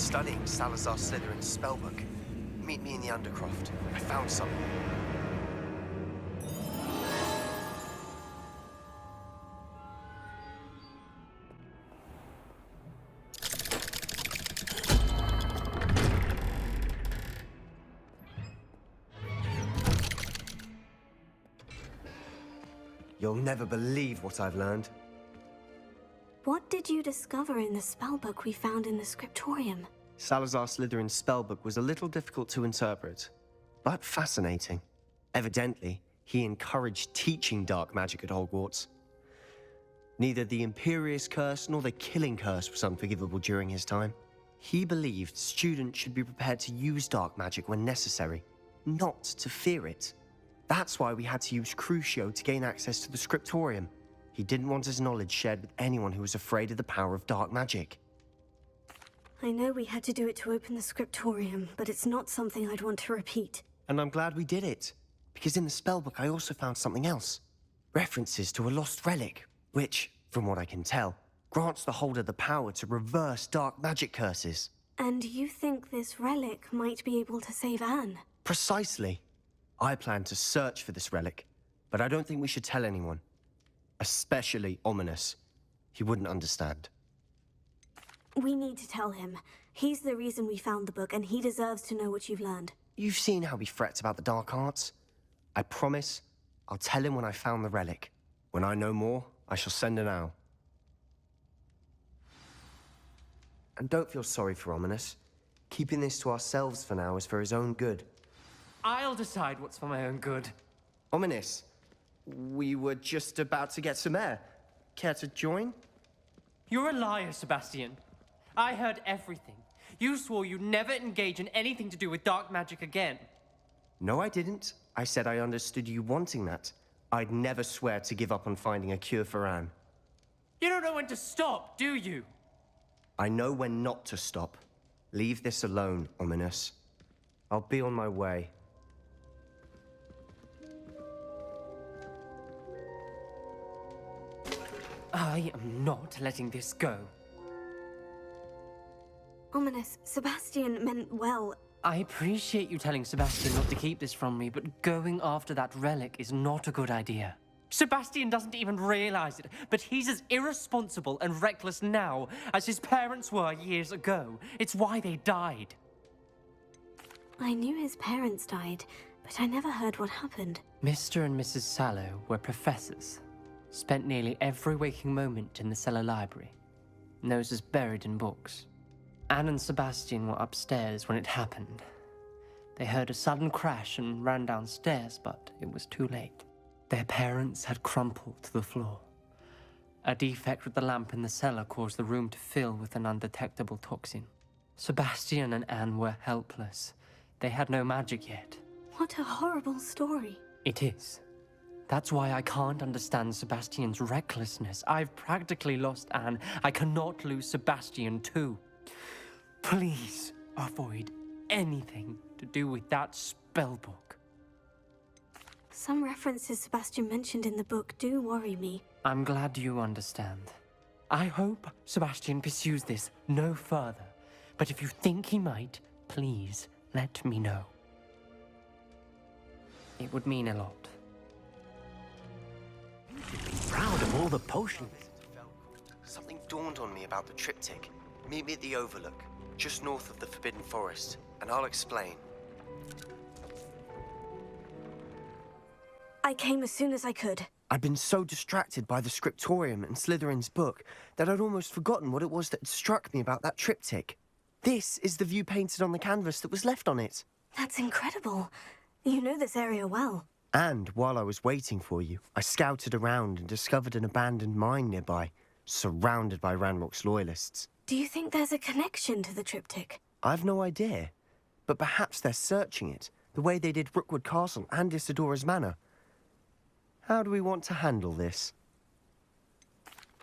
studying Salazar Slytherin's spellbook. Meet me in the Undercroft. I found something. You'll never believe what I've learned. What did you discover in the spellbook we found in the scriptorium? Salazar Slytherin's spellbook was a little difficult to interpret, but fascinating. Evidently, he encouraged teaching dark magic at Hogwarts. Neither the Imperious Curse nor the Killing Curse was unforgivable during his time. He believed students should be prepared to use dark magic when necessary, not to fear it. That's why we had to use Crucio to gain access to the scriptorium. He didn't want his knowledge shared with anyone who was afraid of the power of dark magic. I know we had to do it to open the scriptorium, but it's not something I'd want to repeat. And I'm glad we did it, because in the spellbook I also found something else. References to a lost relic, which, from what I can tell, grants the holder the power to reverse dark magic curses. And you think this relic might be able to save Anne? Precisely. I plan to search for this relic, but I don't think we should tell anyone. Especially Ominous. He wouldn't understand. We need to tell him. He's the reason we found the book, and he deserves to know what you've learned. You've seen how he frets about the dark arts. I promise I'll tell him when I found the relic. When I know more, I shall send an owl. And don't feel sorry for Ominous. Keeping this to ourselves for now is for his own good. I'll decide what's for my own good. Ominous, we were just about to get some air. Care to join? You're a liar, Sebastian. I heard everything. You swore you'd never engage in anything to do with dark magic again. No, I didn't. I said I understood you wanting that. I'd never swear to give up on finding a cure for Anne. You don't know when to stop, do you? I know when not to stop. Leave this alone, Ominous. I'll be on my way. I am not letting this go. Ominous, Sebastian meant well. I appreciate you telling Sebastian not to keep this from me, but going after that relic is not a good idea. Sebastian doesn't even realize it, but he's as irresponsible and reckless now as his parents were years ago. It's why they died. I knew his parents died, but I never heard what happened. Mr. and Mrs. Sallow were professors. Spent nearly every waking moment in the cellar library. Noses buried in books. Anne and Sebastian were upstairs when it happened. They heard a sudden crash and ran downstairs, but it was too late. Their parents had crumpled to the floor. A defect with the lamp in the cellar caused the room to fill with an undetectable toxin. Sebastian and Anne were helpless. They had no magic yet. What a horrible story. It is. That's why I can't understand Sebastian's recklessness. I've practically lost Anne. I cannot lose Sebastian too. Please avoid anything to do with that spellbook. Some references Sebastian mentioned in the book do worry me. I'm glad you understand. I hope Sebastian pursues this no further. But if you think he might, please let me know. It would mean a lot. Proud of all the potions. Something dawned on me about the triptych. Meet me at the Overlook, just north of the Forbidden Forest, and I'll explain. I came as soon as I could. I'd been so distracted by the scriptorium and Slytherin's book that I'd almost forgotten what it was that had struck me about that triptych. This is the view painted on the canvas that was left on it. That's incredible. You know this area well. And while I was waiting for you, I scouted around and discovered an abandoned mine nearby, surrounded by Ranrock's loyalists. Do you think there's a connection to the triptych? I've no idea, but perhaps they're searching it, the way they did Rookwood Castle and Isidora's Manor. How do we want to handle this?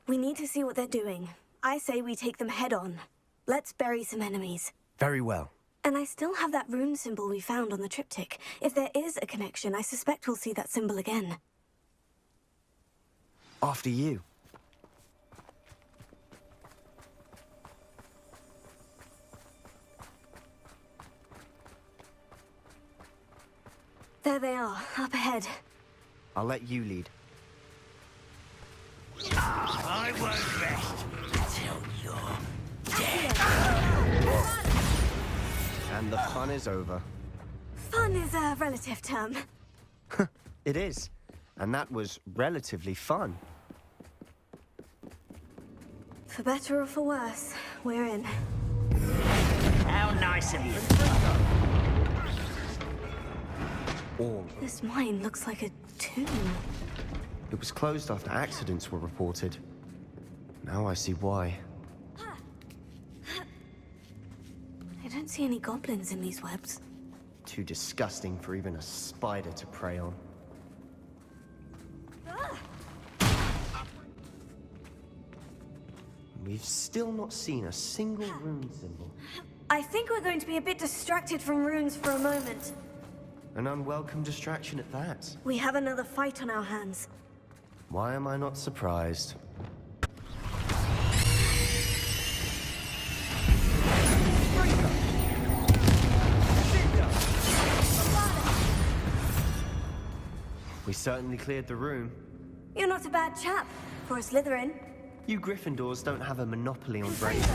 We need to see what they're doing. I say we take them head on. Let's bury some enemies. Very well. And I still have that rune symbol we found on the triptych. If there is a connection, I suspect we'll see that symbol again. After you. ahead. I'll let you lead. I won't rest until you're dead. And the fun is over. Fun is a relative term. It is. And that was relatively fun. For better or for worse, we're in. How nice of you. All. This mine looks like a tomb. It was closed after accidents were reported. Now I see why. I don't see any goblins in these webs. Too disgusting for even a spider to prey on. We've still not seen a single rune symbol. I think we're going to be a bit distracted from runes for a moment. An unwelcome distraction at that. We have another fight on our hands. Why am I not surprised? We certainly cleared the room. You're not a bad chap for a Slytherin. You Gryffindors don't have a monopoly on brains.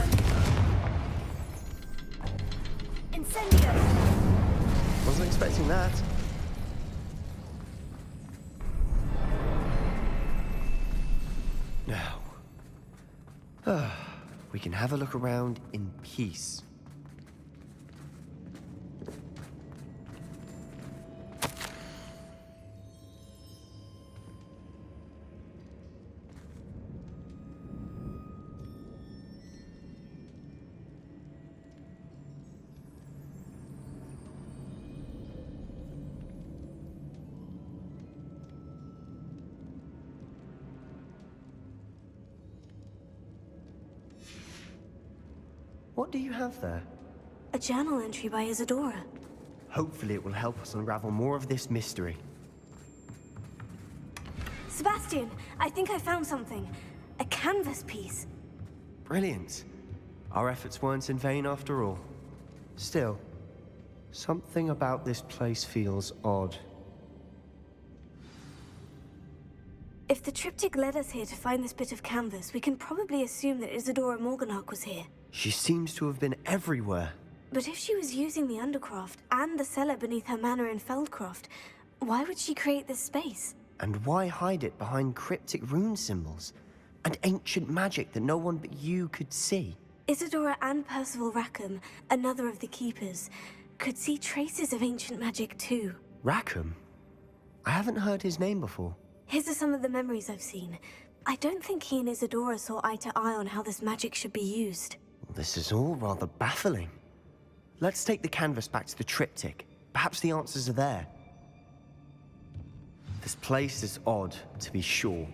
Incendio! Wasn't expecting that. Now, we can have a look around in peace. What do you have there? A journal entry by Isadora. Hopefully it will help us unravel more of this mystery. Sebastian, I think I found something. A canvas piece. Brilliant. Our efforts weren't in vain after all. Still, something about this place feels odd. If the triptych led us here to find this bit of canvas, we can probably assume that Isadora Morganach was here. She seems to have been everywhere. But if she was using the Undercroft and the cellar beneath her manor in Feldcroft, why would she create this space? And why hide it behind cryptic rune symbols? And ancient magic that no one but you could see? Isadora and Percival Rackham, another of the Keepers, could see traces of ancient magic too. Rackham? I haven't heard his name before. His are some of the memories I've seen. I don't think he and Isadora saw eye to eye on how this magic should be used. This is all rather baffling. Let's take the canvas back to the triptych. Perhaps the answers are there. This place is odd, to be sure,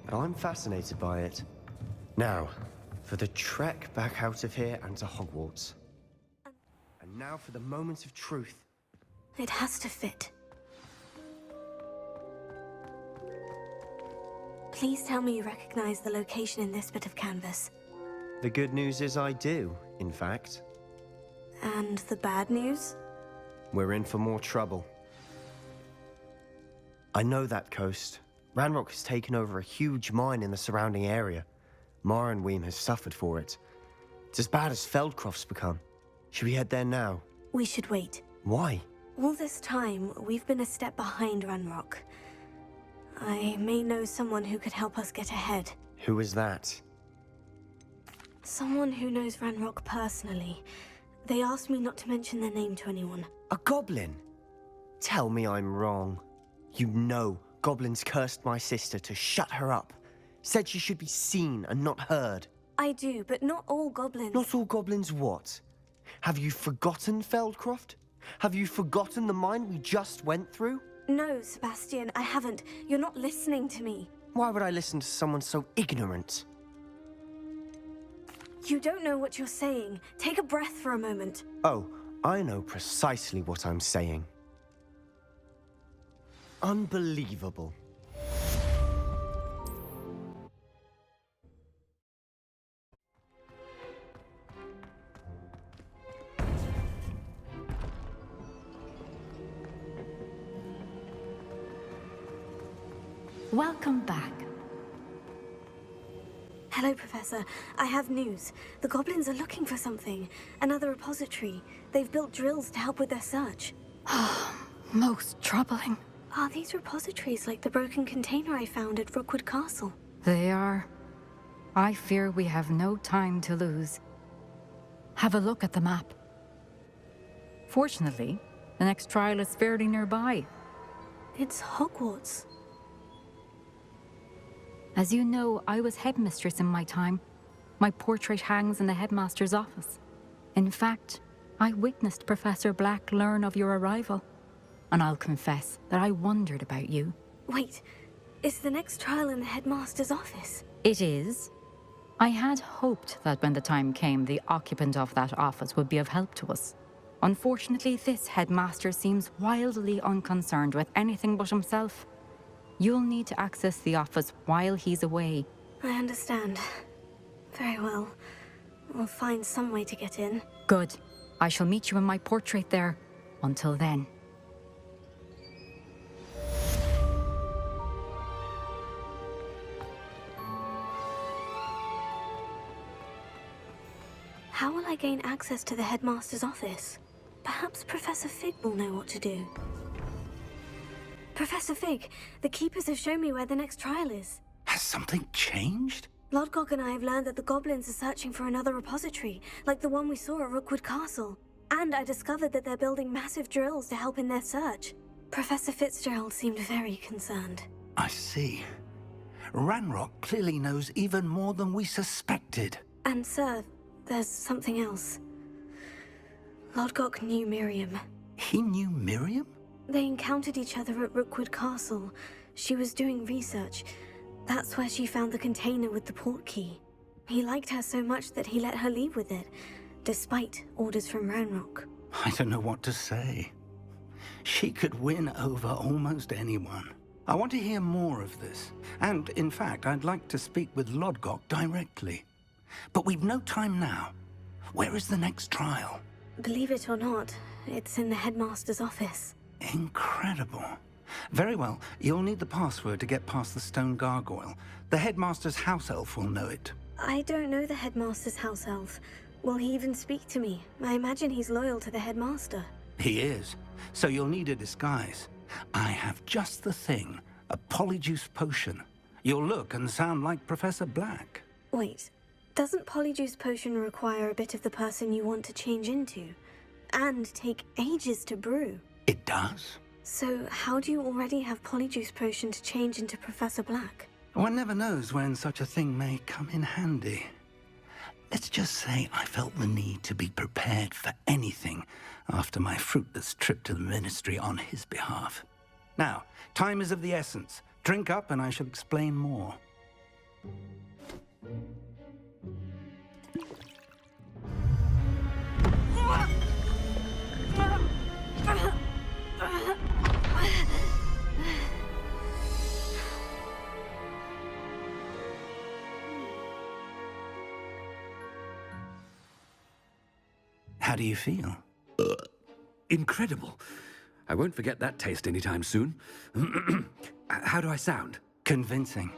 but I'm fascinated by it. Now, for the trek back out of here and to Hogwarts. And now for the moment of truth. It has to fit. Please tell me you recognize the location in this bit of canvas. The good news is I do, in fact. And the bad news? We're in for more trouble. I know that coast. Ranrock has taken over a huge mine in the surrounding area. Marrenweem has suffered for it. It's as bad as Feldcroft's become. Should we head there now? We should wait. Why? All this time, we've been a step behind Ranrock. I may know someone who could help us get ahead. Who is that? Someone who knows Ranrock personally. They asked me not to mention their name to anyone. A goblin? Tell me I'm wrong. You know goblins cursed my sister to shut her up. Said she should be seen and not heard. I do, but not all goblins. Not all goblins what? Have you forgotten Feldcroft? Have you forgotten the mine we just went through? No, Sebastian, I haven't. You're not listening to me. Why would I listen to someone so ignorant? You don't know what you're saying. Take a breath for a moment. Oh, I know precisely what I'm saying. Unbelievable. Welcome back. Hello, Professor. I have news. The goblins are looking for something. Another repository. They've built drills to help with their search. Most troubling. Are these repositories like the broken container I found at Rookwood Castle? They are. I fear we have no time to lose. Have a look at the map. Fortunately, the next trial is fairly nearby. It's Hogwarts. As you know, I was headmistress in my time. My portrait hangs in the headmaster's office. In fact, I witnessed Professor Black learn of your arrival. And I'll confess that I wondered about you. Wait, is the next trial in the headmaster's office? It is. I had hoped that when the time came, the occupant of that office would be of help to us. Unfortunately, this headmaster seems wildly unconcerned with anything but himself. You'll need to access the office while he's away. I understand. Very well. We'll find some way to get in. Good. I shall meet you in my portrait there. Until then. How will I gain access to the headmaster's office? Perhaps Professor Fig will know what to do. Professor Fig, the keepers have shown me where the next trial is. Has something changed? Lodgok and I have learned that the goblins are searching for another repository, like the one we saw at Rookwood Castle. And I discovered that they're building massive drills to help in their search. Professor Fitzgerald seemed very concerned. I see. Ranrock clearly knows even more than we suspected. And sir, there's something else. Lodgok knew Miriam. He knew Miriam? They encountered each other at Rookwood Castle. She was doing research. That's where she found the container with the port key. He liked her so much that he let her leave with it, despite orders from Ranrock. I don't know what to say. She could win over almost anyone. I want to hear more of this. And, in fact, I'd like to speak with Lodgok directly. But we've no time now. Where is the next trial? Believe it or not, it's in the headmaster's office. Incredible. Very well, you'll need the password to get past the stone gargoyle. The headmaster's house elf will know it. I don't know the headmaster's house elf. Will he even speak to me? I imagine he's loyal to the headmaster. He is. So you'll need a disguise. I have just the thing. A polyjuice potion. You'll look and sound like Professor Black. Wait, doesn't Polyjuice Potion require a bit of the person you want to change into? And take ages to brew? It does. So how do you already have Polyjuice Potion to change into Professor Black? One never knows when such a thing may come in handy. Let's just say I felt the need to be prepared for anything after my fruitless trip to the Ministry on his behalf. Now, time is of the essence. Drink up and I shall explain more. How do you feel? Incredible. I won't forget that taste anytime soon. How do I sound? Convincing.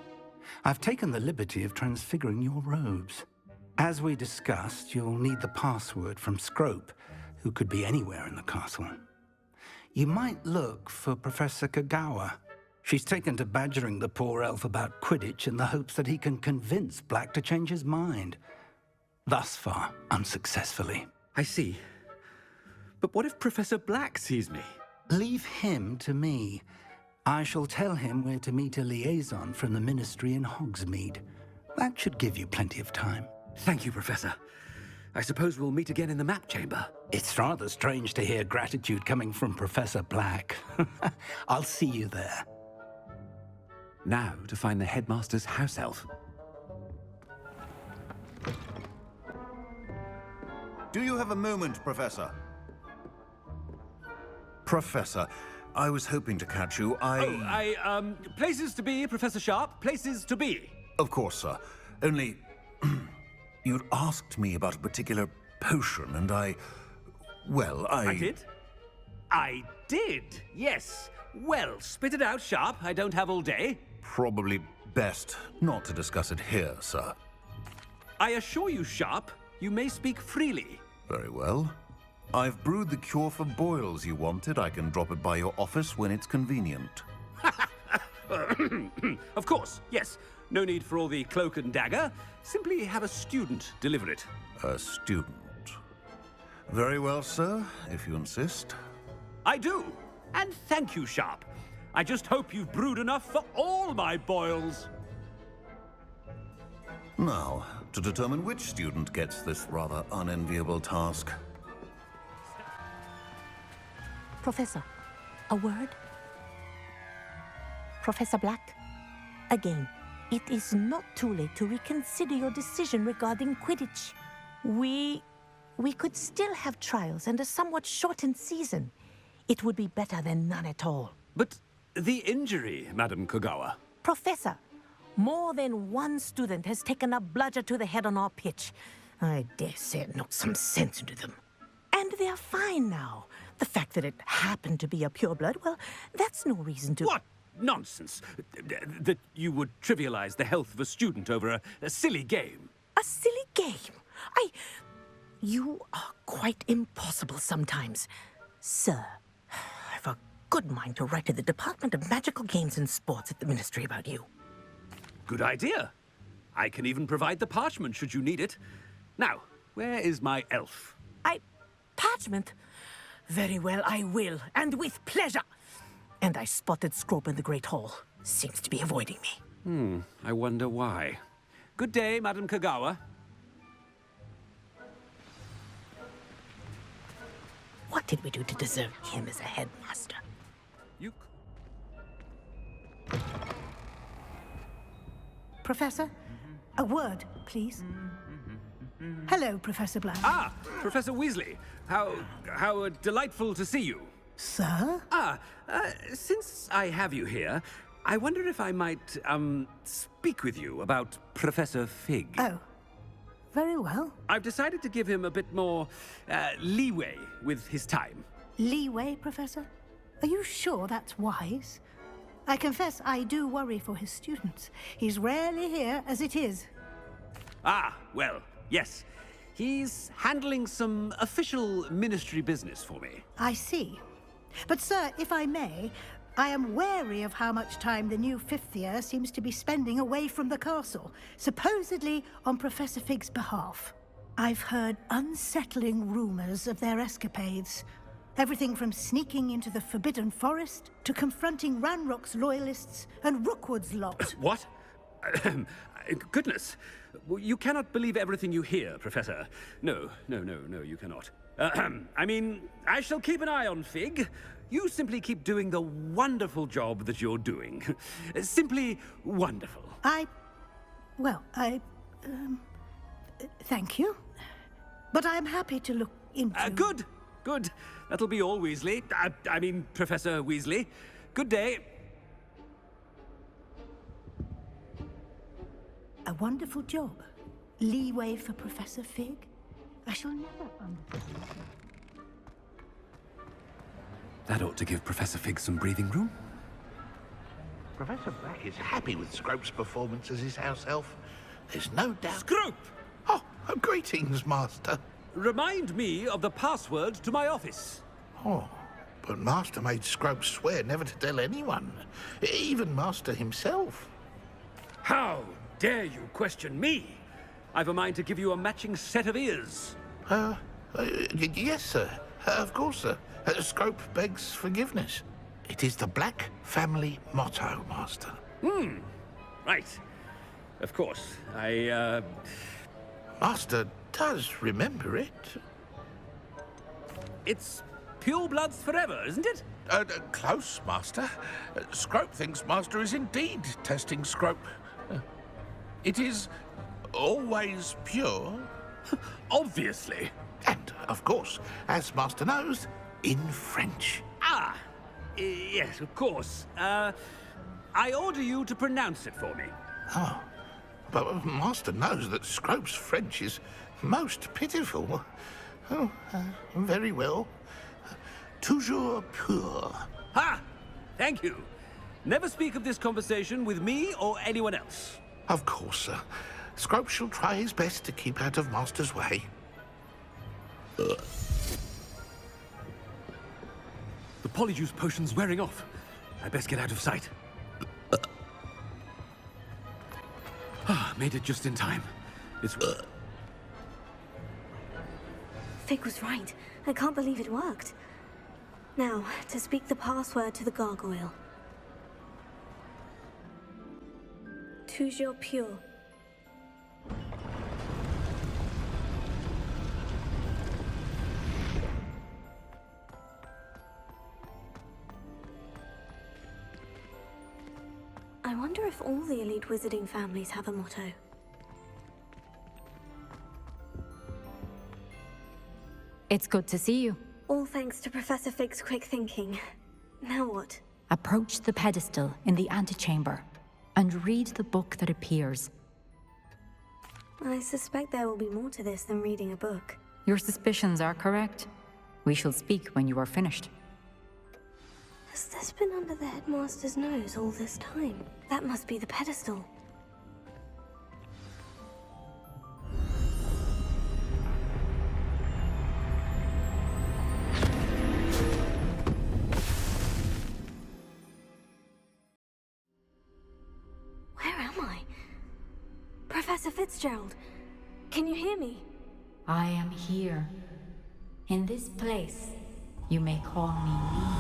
I've taken the liberty of transfiguring your robes. As we discussed, you'll need the password from Scrope, who could be anywhere in the castle. You might look for Professor Kagawa. She's taken to badgering the poor elf about Quidditch in the hopes that he can convince Black to change his mind. Thus far, unsuccessfully. I see. But what if Professor Black sees me? Leave him to me. I shall tell him where to meet a liaison from the Ministry in Hogsmeade. That should give you plenty of time. Thank you, Professor. I suppose we'll meet again in the map chamber. It's rather strange to hear gratitude coming from Professor Black. I'll see you there. Now to find the headmaster's house elf. Do you have a moment, Professor? Professor, I was hoping to catch you. Places to be, Professor Sharp. Places to be. Of course, sir. Only... you'd asked me about a particular potion, and well, I did? I did, yes. Well, spit it out, Sharp. I don't have all day. probably best not to discuss it here, sir. I assure you, Sharp, you may speak freely. Very well. I've brewed the cure for boils you wanted. I can drop it by your office when it's convenient. Of course, yes. No need for all the cloak and dagger. Simply have a student deliver it. A student. Very well, sir, if you insist. I do. And thank you, Sharp. I just hope you've brewed enough for all my boils. Now, to determine which student gets this rather unenviable task. Professor, a word? Professor Black, again, it is not too late to reconsider your decision regarding Quidditch. We could still have trials and a somewhat shortened season. It would be better than none at all. But the injury, Madam Kogawa. Professor, more than one student has taken a bludger to the head on our pitch. I dare say it knocked some sense into them. And they're fine now. The fact that it happened to be a pureblood, well, that's no reason to... What nonsense! That you would trivialize the health of a student over a silly game. A silly game? You are quite impossible sometimes. Sir, I've a good mind to write to the Department of Magical Games and Sports at the Ministry about you. Good idea. I can even provide the parchment should you need it. Now, where is my elf? Parchment? Very well, I will, and with pleasure. And I spotted Scrope in the Great Hall. Seems to be avoiding me. I wonder why. Good day, Madam Kogawa. What did we do to deserve him as a headmaster? You... Professor, a word, please. Hello, Professor Black. Ah, Professor Weasley. How delightful to see you. Sir? Since I have you here, I wonder if I might, speak with you about Professor Fig. Oh, very well. I've decided to give him a bit more, leeway with his time. Leeway, Professor? Are you sure that's wise? I confess I do worry for his students. He's rarely here as it is. Ah, well, yes. He's handling some official ministry business for me. I see. But, sir, if I may, I am wary of how much time the new fifth year seems to be spending away from the castle, supposedly on Professor Fig's behalf. I've heard unsettling rumors of their escapades. Everything from sneaking into the Forbidden Forest to confronting Ranrock's loyalists and Rookwood's lot. What? Goodness. You cannot believe everything you hear, Professor. No, you cannot. I mean, I shall keep an eye on Fig. You simply keep doing the wonderful job that you're doing. Simply wonderful. Thank you. But I'm happy to look into... Good. That'll be all, Weasley. I mean, Professor Weasley. Good day. A wonderful job. Leeway for Professor Fig. I shall never understand. That ought to give Professor Fig some breathing room. Professor Black is happy with Scrope's performance as his house elf. There's no doubt... Scrope! Oh, greetings, Master. Remind me of the password to my office. Oh, but Master made Scrope swear never to tell anyone, even Master himself. How dare you question me? I've a mind to give you a matching set of ears. Yes, sir. Of course, sir. Scrope begs forgiveness. It is the Black family motto, Master. Right. Of course. Master does remember it. It's purebloods forever, isn't it? Close, Master. Scrope thinks Master is indeed testing Scrope. It is always pure. Obviously. And, of course, as Master knows, in French. Ah, yes, of course. I order you to pronounce it for me. Oh, but Master knows that Scrope's French is most pitiful. Oh, very well. Toujours pur. Ha! Thank you. Never speak of this conversation with me or anyone else. Of course, sir. Scrope shall try his best to keep out of Master's way. The polyjuice potion's wearing off. I best get out of sight. Made it just in time. It's... Fig was right. I can't believe it worked. Now, to speak the password to the gargoyle. Toujours pure. I wonder if all the elite wizarding families have a motto. It's good to see you. All thanks to Professor Fig's quick thinking. Now what? Approach the pedestal in the antechamber and read the book that appears. I suspect there will be more to this than reading a book. Your suspicions are correct. We shall speak when you are finished. Has this been under the headmaster's nose all this time? That must be the pedestal. Where am I? Professor Fitzgerald, can you hear me? I am here. In this place, you may call me Lee.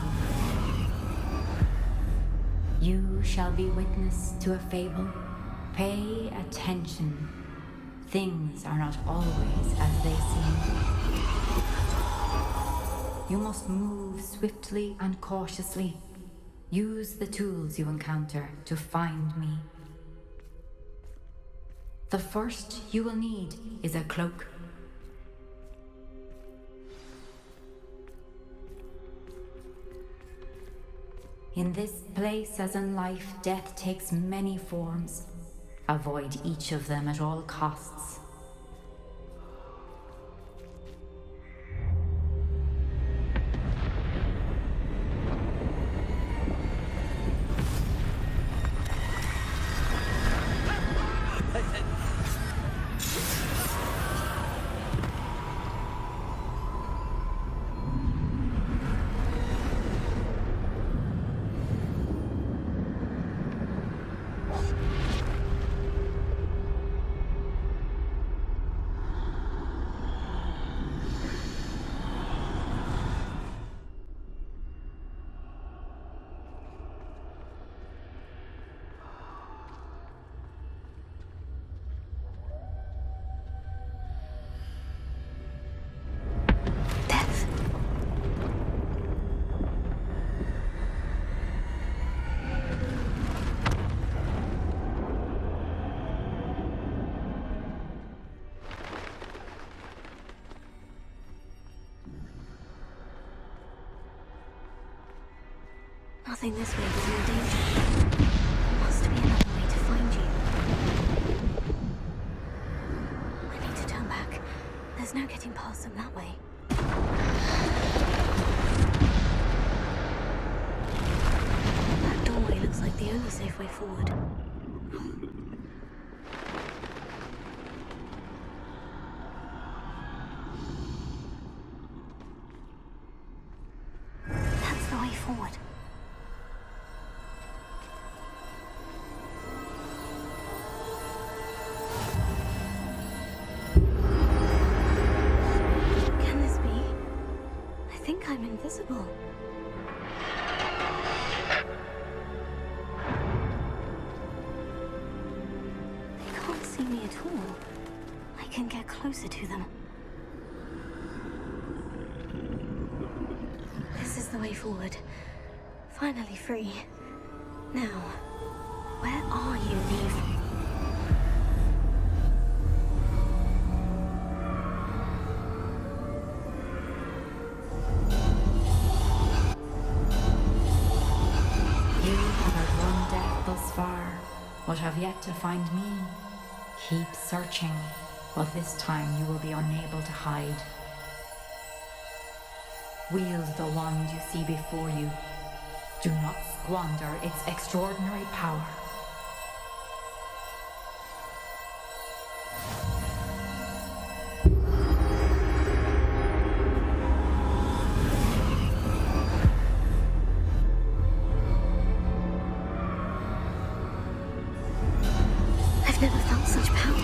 You shall be witness to a fable. Pay attention. Things are not always as they seem. You must move swiftly and cautiously. Use the tools you encounter to find me. The first you will need is a cloak. In this place, as in life, death takes many forms. Avoid each of them at all costs. Nothing this way was no danger. There must be another way to find you. I need to turn back. There's no getting past them that way. That doorway looks like the only safe way forward. That's the way forward. I'm invisible. They can't see me at all. I can get closer to them. This is the way forward. Finally free. Now, where are you, Neve? But have yet to find me. Keep searching, but this time you will be unable to hide. Wield the wand you see before you. Do not squander its extraordinary power. I've never felt such power.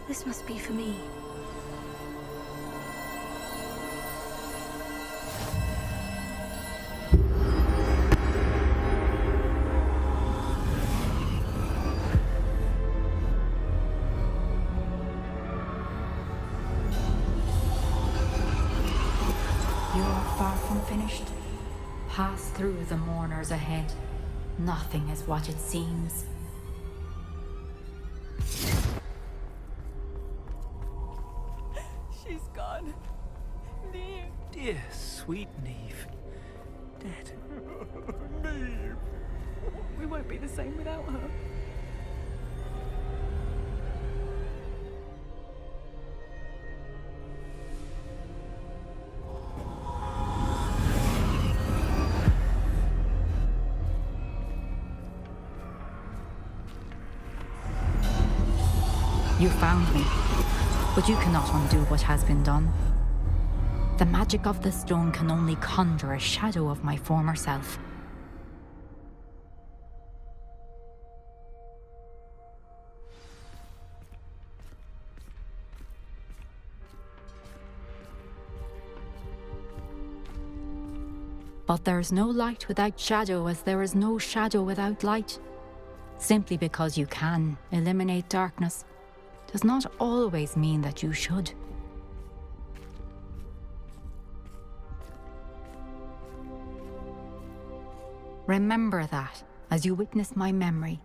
This must be for me. You are far from finished. Pass through the mourners ahead. Nothing is what it seems. She's gone. Neve. Dear, sweet Neve. Dead. Neve. We won't be the same without her. You found me, but you cannot undo what has been done. The magic of the stone can only conjure a shadow of my former self. But there is no light without shadow, as there is no shadow without light. Simply because you can eliminate darkness does not always mean that you should. Remember that as you witness my memory.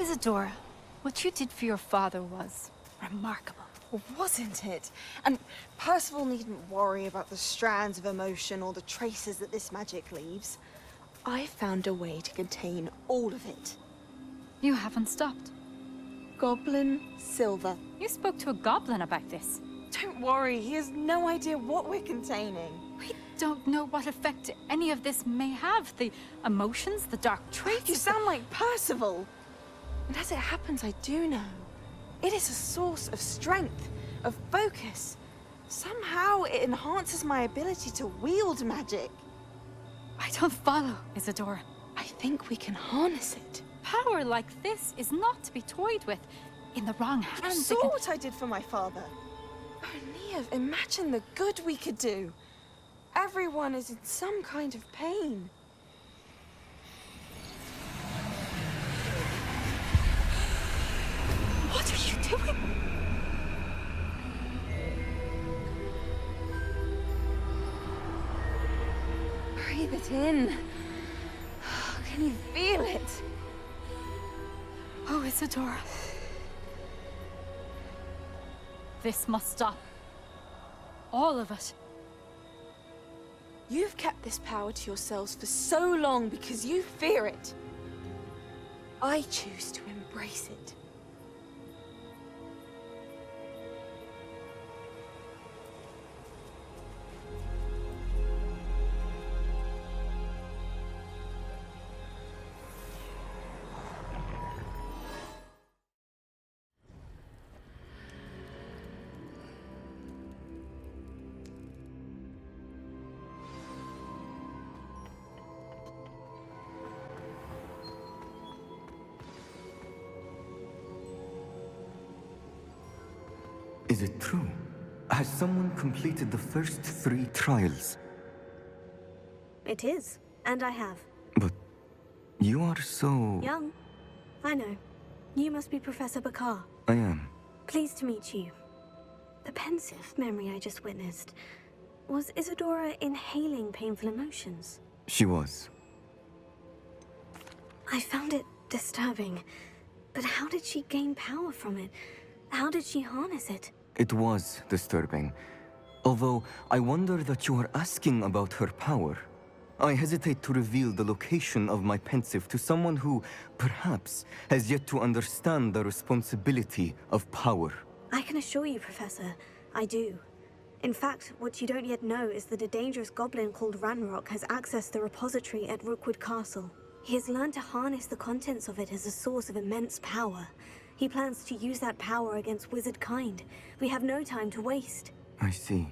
Isadora, what you did for your father was remarkable. Wasn't it? And Percival needn't worry about the strands of emotion or the traces that this magic leaves. I found a way to contain all of it. You haven't stopped. Goblin Silver. You spoke to a goblin about this. Don't worry, he has no idea what we're containing. We don't know what effect any of this may have. The emotions, the dark traits. You sound like Percival. And as it happens, I do know. It is a source of strength, of focus. Somehow it enhances my ability to wield magic. I don't follow, Isadora. I think we can harness it. Power like this is not to be toyed with. In the wrong You hands, saw what I did for my father. Oh, Neve, imagine the good we could do. Everyone is in some kind of pain. What are you doing? Breathe it in. Can you feel it? Oh, Isadora. This must stop. All of it. You've kept this power to yourselves for so long because you fear it. I choose to embrace it. Is it true? Has someone completed the first 3 trials? It is, and I have. But you are so... Young. I know. You must be Professor Bakar. I am. Pleased to meet you. The pensive memory I just witnessed. Was Isadora inhaling painful emotions? She was. I found it disturbing. But how did she gain power from it? How did she harness it? It was disturbing. Although, I wonder that you are asking about her power. I hesitate to reveal the location of my pensive to someone who, perhaps, has yet to understand the responsibility of power. I can assure you, Professor, I do. In fact, what you don't yet know is that a dangerous goblin called Ranrock has accessed the repository at Rookwood Castle. He has learned to harness the contents of it as a source of immense power. He plans to use that power against wizard kind. We have no time to waste. I see.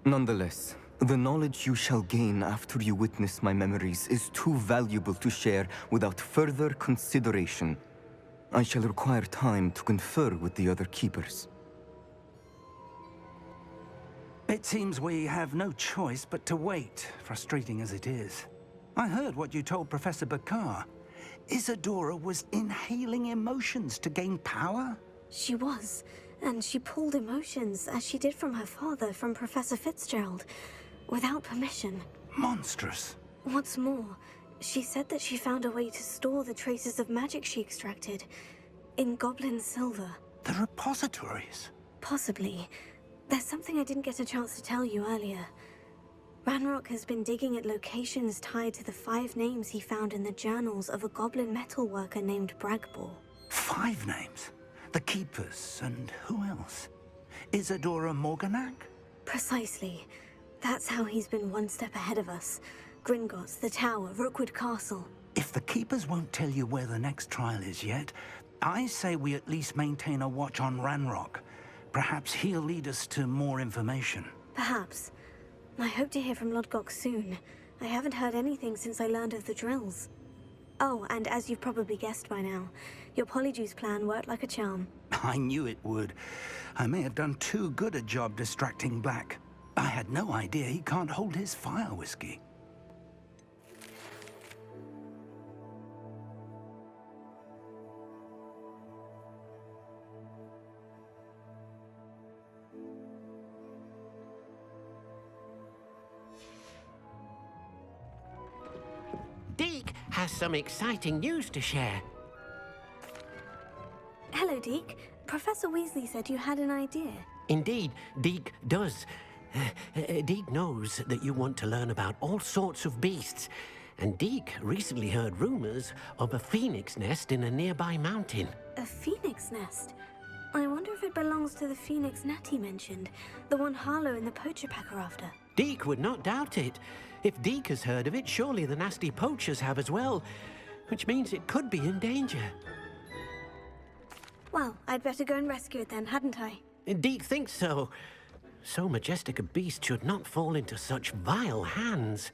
Nonetheless, the knowledge you shall gain after you witness my memories is too valuable to share without further consideration. I shall require time to confer with the other keepers. It seems we have no choice but to wait, frustrating as it is. I heard what you told Professor Bakar. Isadora was inhaling emotions to gain power? She was, and she pulled emotions, as she did from her father, from Professor Fitzgerald, without permission. Monstrous. What's more, she said that she found a way to store the traces of magic she extracted in goblin silver. The repositories? Possibly. There's something I didn't get a chance to tell you earlier. Ranrock has been digging at locations tied to the 5 names he found in the journals of a goblin metalworker named Bragbor. 5 names? The Keepers, and who else? Isadora Morganac? Precisely. That's how he's been one step ahead of us. Gringotts, the Tower, Rookwood Castle. If the Keepers won't tell you where the next trial is yet, I say we at least maintain a watch on Ranrock. Perhaps he'll lead us to more information. Perhaps. I hope to hear from Lodgok soon. I haven't heard anything since I learned of the drills. Oh, and as you've probably guessed by now, your Polyjuice plan worked like a charm. I knew it would. I may have done too good a job distracting Black. I had no idea he can't hold his fire whiskey. Deke has some exciting news to share. Hello, Deke. Professor Weasley said you had an idea. Indeed, Deke does. Deke knows that you want to learn about all sorts of beasts, and Deke recently heard rumors of a phoenix nest in a nearby mountain. A phoenix nest? I wonder if it belongs to the phoenix net he mentioned, the one Harlow and the poacher pack are after. Deke would not doubt it. If Deke has heard of it, surely the nasty poachers have as well, which means it could be in danger. Well, I'd better go and rescue it then, hadn't I? Deke thinks so. So majestic a beast should not fall into such vile hands.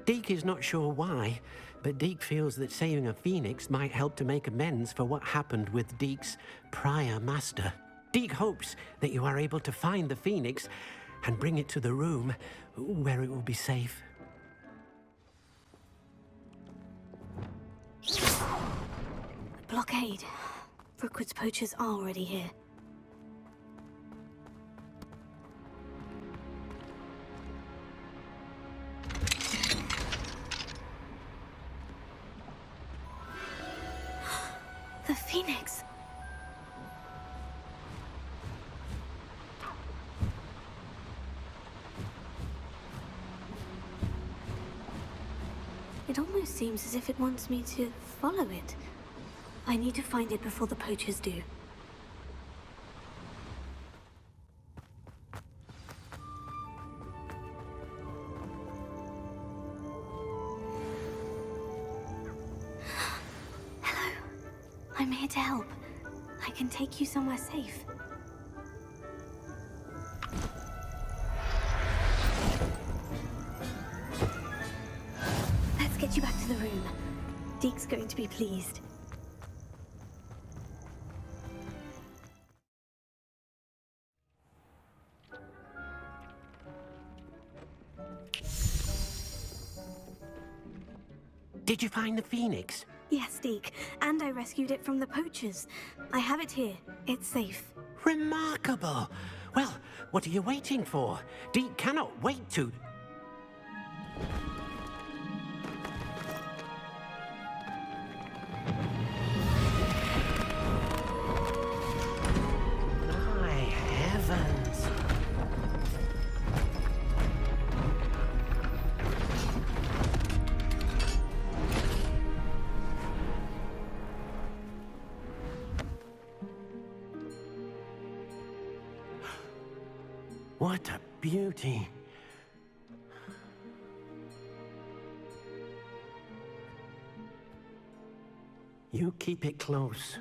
Deke is not sure why, but Deke feels that saving a phoenix might help to make amends for what happened with Deke's prior master. Deke hopes that you are able to find the phoenix and bring it to the room where it will be safe. Blockade. Rookwood's poachers are already here. The phoenix. It almost seems as if it wants me to follow it. I need to find it before the poachers do. Hello. I'm here to help. I can take you somewhere safe. Let's get you back to the room. Deke's going to be pleased. Did you find the phoenix? Yes, Deke, and I rescued it from the poachers. I have it here. It's safe. Remarkable! Well, what are you waiting for? Deke cannot wait to... My heavens! What a beauty! You keep it close.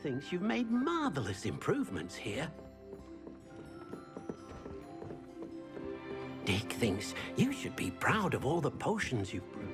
thinks you've made marvelous improvements here. Dick thinks you should be proud of all the potions you've brewed.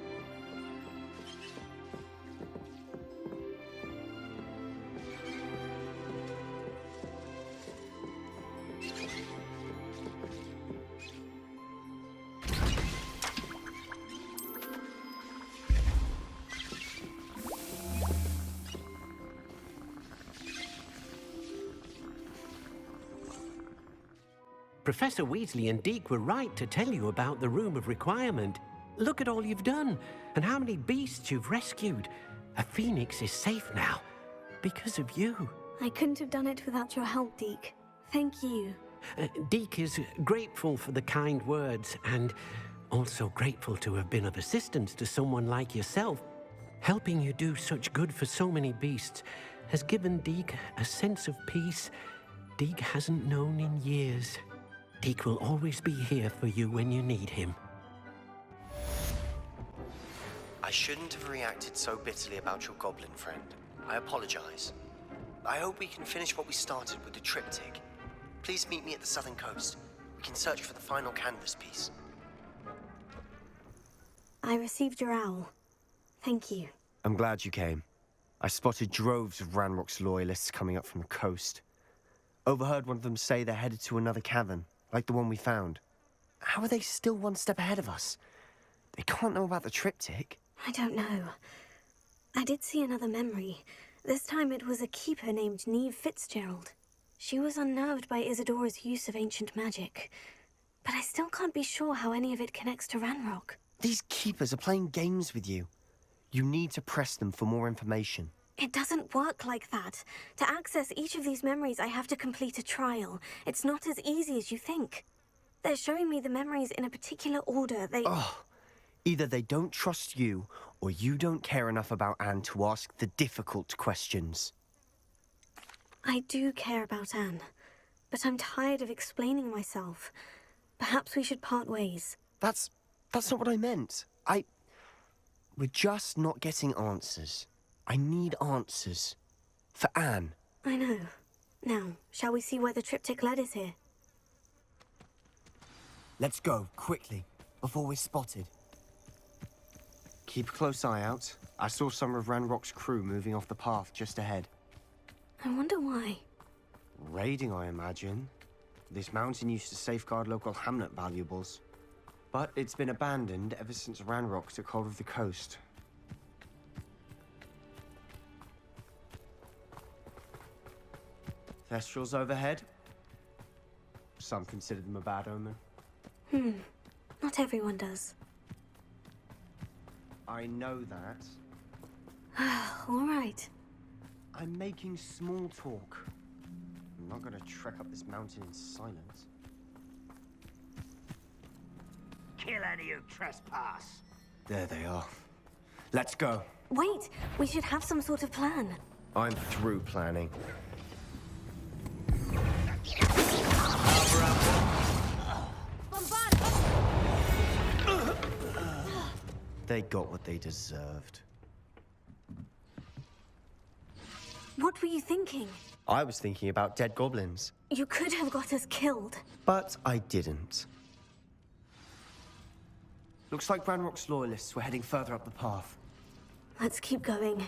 Professor Weasley and Deke were right to tell you about the Room of Requirement. Look at all you've done, and how many beasts you've rescued. A phoenix is safe now, because of you. I couldn't have done it without your help, Deke. Thank you. Deke is grateful for the kind words, and also grateful to have been of assistance to someone like yourself. Helping you do such good for so many beasts has given Deke a sense of peace Deke hasn't known in years. Deke will always be here for you when you need him. I shouldn't have reacted so bitterly about your goblin friend. I apologize. I hope we can finish what we started with the triptych. Please meet me at the southern coast. We can search for the final canvas piece. I received your owl. Thank you. I'm glad you came. I spotted droves of Ranrock's loyalists coming up from the coast. Overheard one of them say they're headed to another cavern, like the one we found. How are they still one step ahead of us? They can't know about the triptych. I don't know. I did see another memory. This time it was a keeper named Neve Fitzgerald. She was unnerved by Isadora's use of ancient magic. But I still can't be sure how any of it connects to Ranrock. These keepers are playing games with you. You need to press them for more information. It doesn't work like that. To access each of these memories, I have to complete a trial. It's not as easy as you think. They're showing me the memories in a particular order. Either they don't trust you, or you don't care enough about Anne to ask the difficult questions. I do care about Anne, but I'm tired of explaining myself. Perhaps we should part ways. That's not what I meant. We're just not getting answers. I need answers. For Anne. I know. Now, shall we see where the triptych led us here? Let's go, quickly, before we're spotted. Keep a close eye out. I saw some of Ranrock's crew moving off the path just ahead. I wonder why. Raiding, I imagine. This mountain used to safeguard local hamlet valuables. But it's been abandoned ever since Ranrock took hold of the coast. Thestrals overhead. Some consider them a bad omen. Not everyone does. I know that. All right. I'm making small talk. I'm not gonna trek up this mountain in silence. Kill any who trespass. There they are. Let's go. Wait, we should have some sort of plan. I'm through planning. They got what they deserved. What were you thinking? I was thinking about dead goblins. You could have got us killed. But I didn't. Looks like Ranrock's loyalists were heading further up the path. Let's keep going.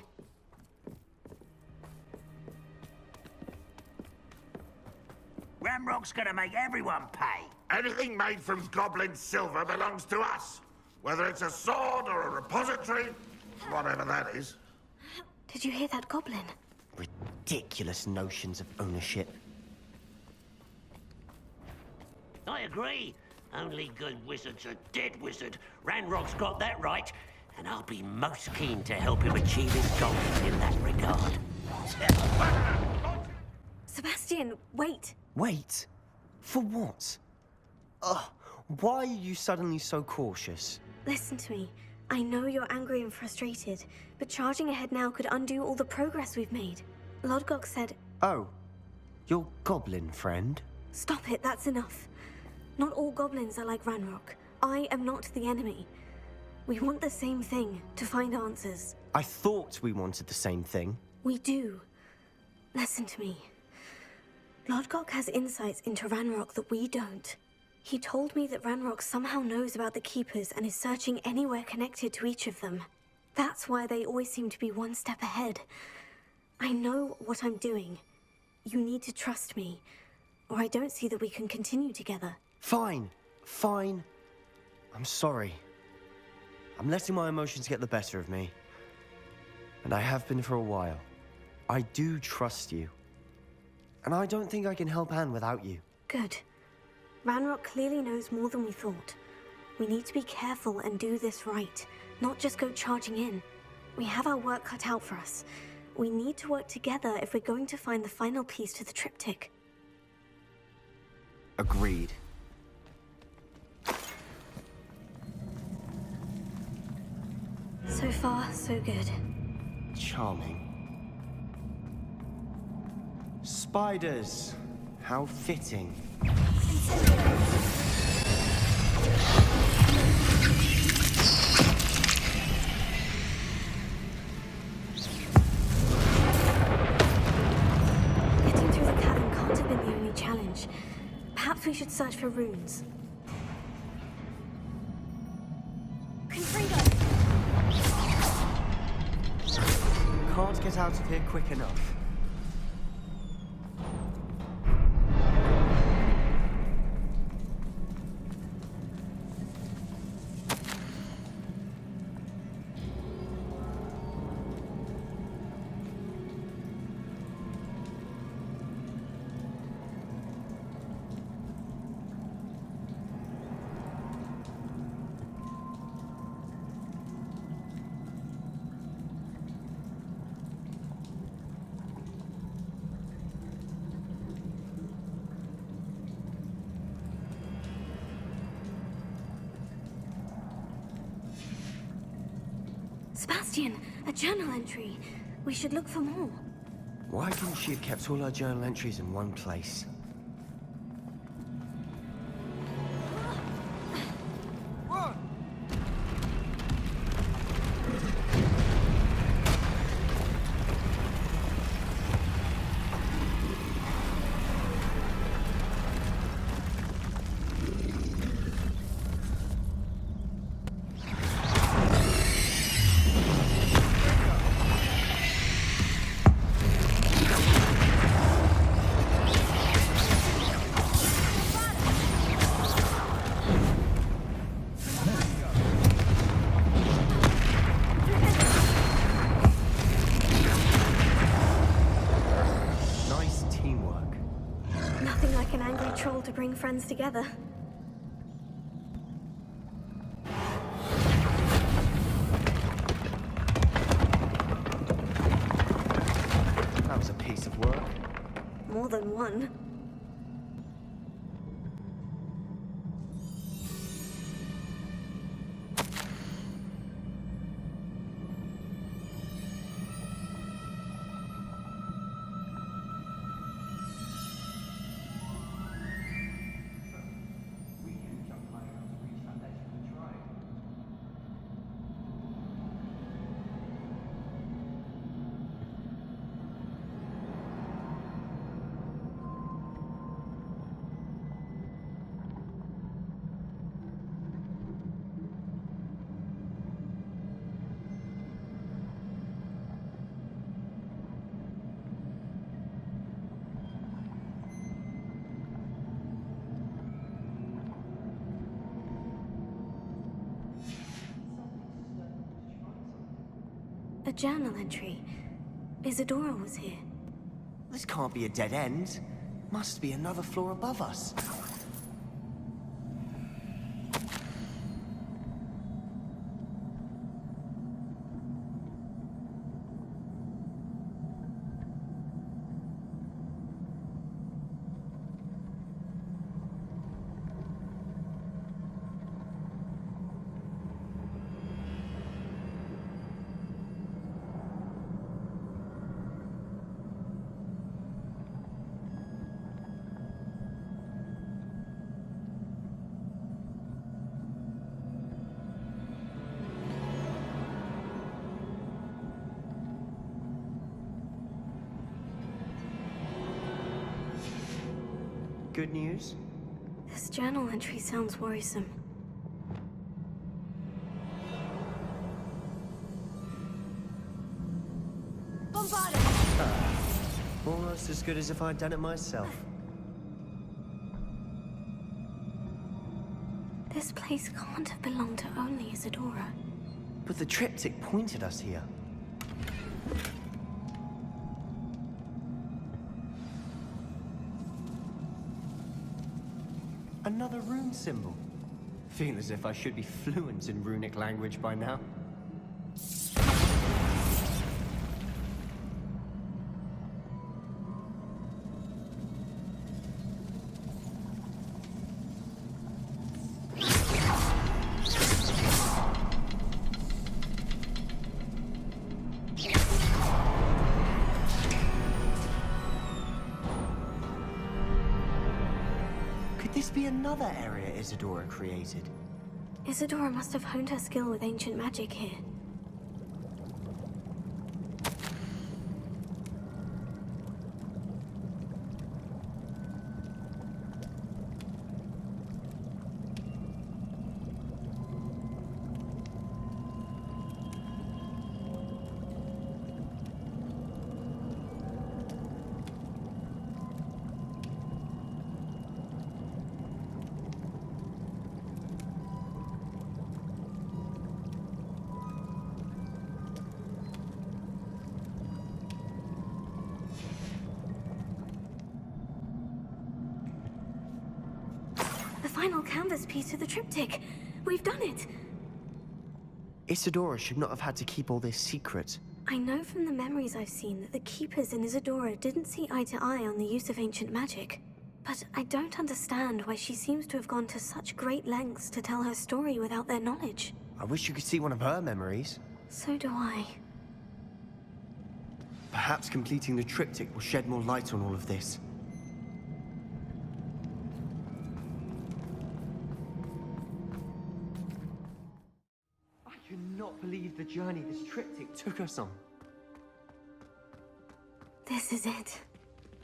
Ranrock's gonna make everyone pay. Anything made from goblin silver belongs to us. Whether it's a sword or a repository, whatever that is. Did you hear that goblin? Ridiculous notions of ownership. I agree. Only good wizards are dead wizard. Ranrock's got that right, and I'll be most keen to help him achieve his goals in that regard. Sebastian, wait. Wait? For what? Why are you suddenly so cautious? Listen to me. I know you're angry and frustrated, but charging ahead now could undo all the progress we've made. Lodgok said... Oh, your goblin friend? Stop it, that's enough. Not all goblins are like Ranrock. I am not the enemy. We want the same thing, to find answers. I thought we wanted the same thing. We do. Listen to me. Lodgok has insights into Ranrock that we don't. He told me that Ranrock somehow knows about the Keepers and is searching anywhere connected to each of them. That's why they always seem to be one step ahead. I know what I'm doing. You need to trust me, or I don't see that we can continue together. Fine. Fine. I'm sorry. I'm letting my emotions get the better of me. And I have been for a while. I do trust you. And I don't think I can help Anne without you. Good. Ranrock clearly knows more than we thought. We need to be careful and do this right, not just go charging in. We have our work cut out for us. We need to work together if we're going to find the final piece to the triptych. Agreed. So far, so good. Charming. Spiders. How fitting. Getting through the cavern can't have been the only challenge. Perhaps we should search for runes. Can't get out of here quick enough. Sebastian, a journal entry. We should look for more. Why couldn't she have kept all her journal entries in one place? To bring friends together. That was a piece of work. More than one. A journal entry. Isadora was here. This can't be a dead end. Must be another floor above us. good news? This journal entry sounds worrisome. Almost as good as if I'd done it myself. This place can't have belonged to only Isadora. But the triptych pointed us here. Another rune symbol. Feel as if I should be fluent in runic language by now. This be another area Isadora created? Isadora must have honed her skill with ancient magic here. The final canvas piece of the triptych. We've done it. Isadora should not have had to keep all this secret. I know from the memories I've seen that the Keepers and Isadora didn't see eye to eye on the use of ancient magic. But I don't understand why she seems to have gone to such great lengths to tell her story without their knowledge. I wish you could see one of her memories. So do I. Perhaps completing the triptych will shed more light on all of this. I cannot believe the journey this triptych took us on. This is it.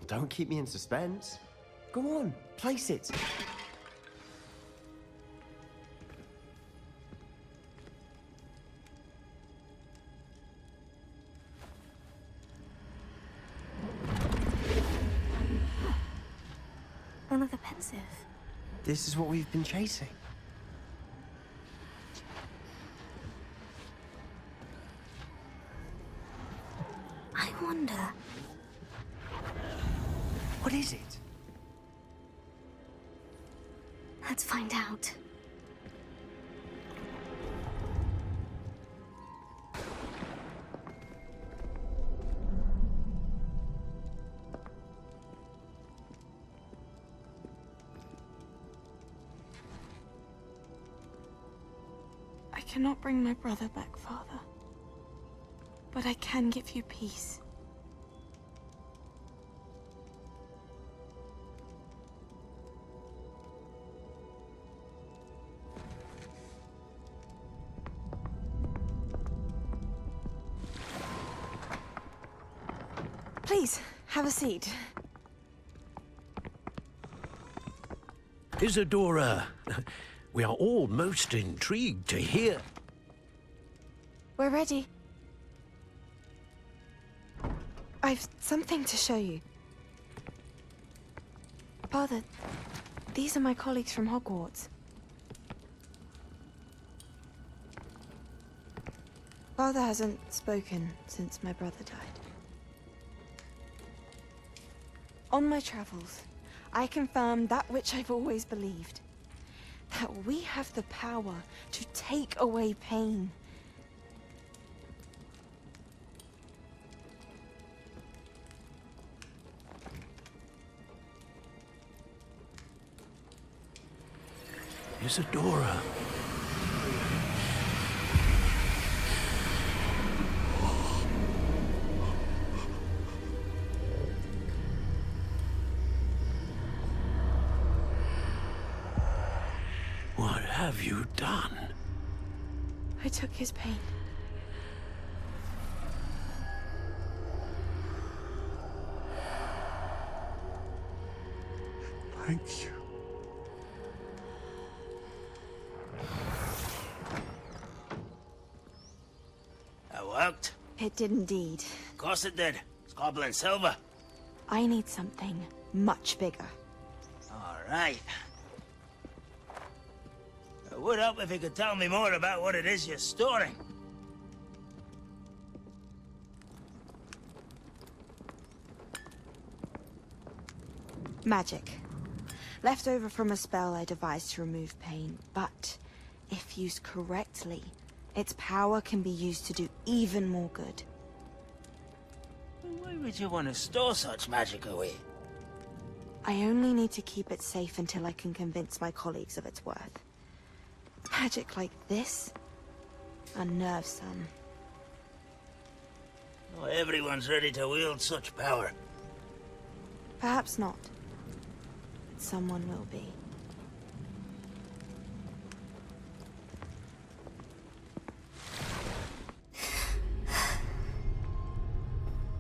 Don't keep me in suspense. Go on, place it. Another pensive. This is what we've been chasing. I wonder... What is it? Let's find out. I cannot bring my brother back, Father. But I can give you peace. Please, have a seat. Isadora, we are all most intrigued to hear. We're ready. I've something to show you. Father, these are my colleagues from Hogwarts. Father hasn't spoken since my brother died. On my travels, I confirmed that which I've always believed. That we have the power to take away pain. Isadora. What have you done? I took his pain. Thank you. That worked? It did indeed. Of course it did. It's copper and silver. I need something much bigger. All right. It would help if you could tell me more about what it is you're storing. Magic. Left over from a spell I devised to remove pain, but if used correctly, its power can be used to do even more good. Why would you want to store such magic away? I only need to keep it safe until I can convince my colleagues of its worth. Magic like this unnerves some. Not everyone's ready to wield such power. Perhaps not. But someone will be.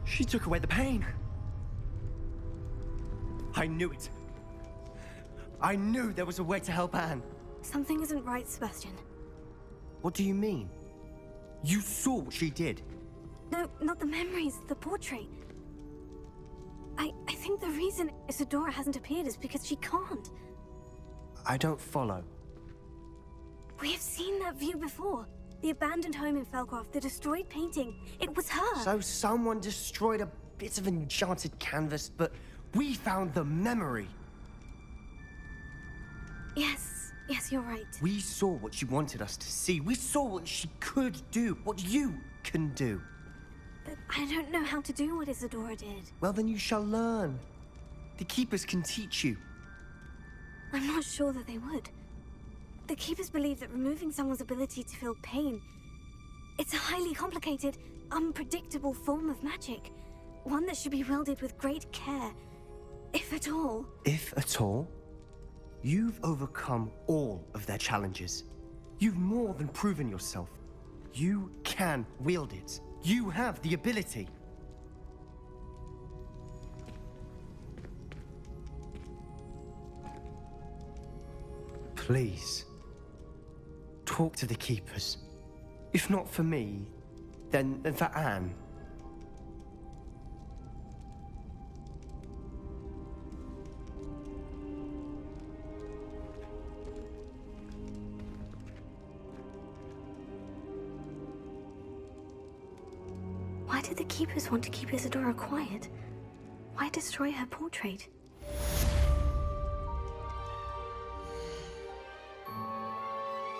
She took away the pain. I knew it. I knew there was a way to help Anne. Something isn't right, Sebastian. What do you mean? You saw what she did. No, not the memories, the portrait. I think the reason Isadora hasn't appeared is because she can't. I don't follow. We have seen that view before. The abandoned home in Felcroft, the destroyed painting. It was her. So someone destroyed a bit of enchanted canvas, but we found the memory. Yes, you're right. We saw what she wanted us to see. We saw what she could do, what you can do. But I don't know how to do what Isadora did. Well, then you shall learn. The Keepers can teach you. I'm not sure that they would. The Keepers believe that removing someone's ability to feel pain, it's a highly complicated, unpredictable form of magic. One that should be wielded with great care, if at all. If at all? You've overcome all of their challenges. You've more than proven yourself. You can wield it. You have the ability. Please, talk to the Keepers. If not for me, then for Anne. Why did the Keepers want to keep Isadora quiet? Why destroy her portrait?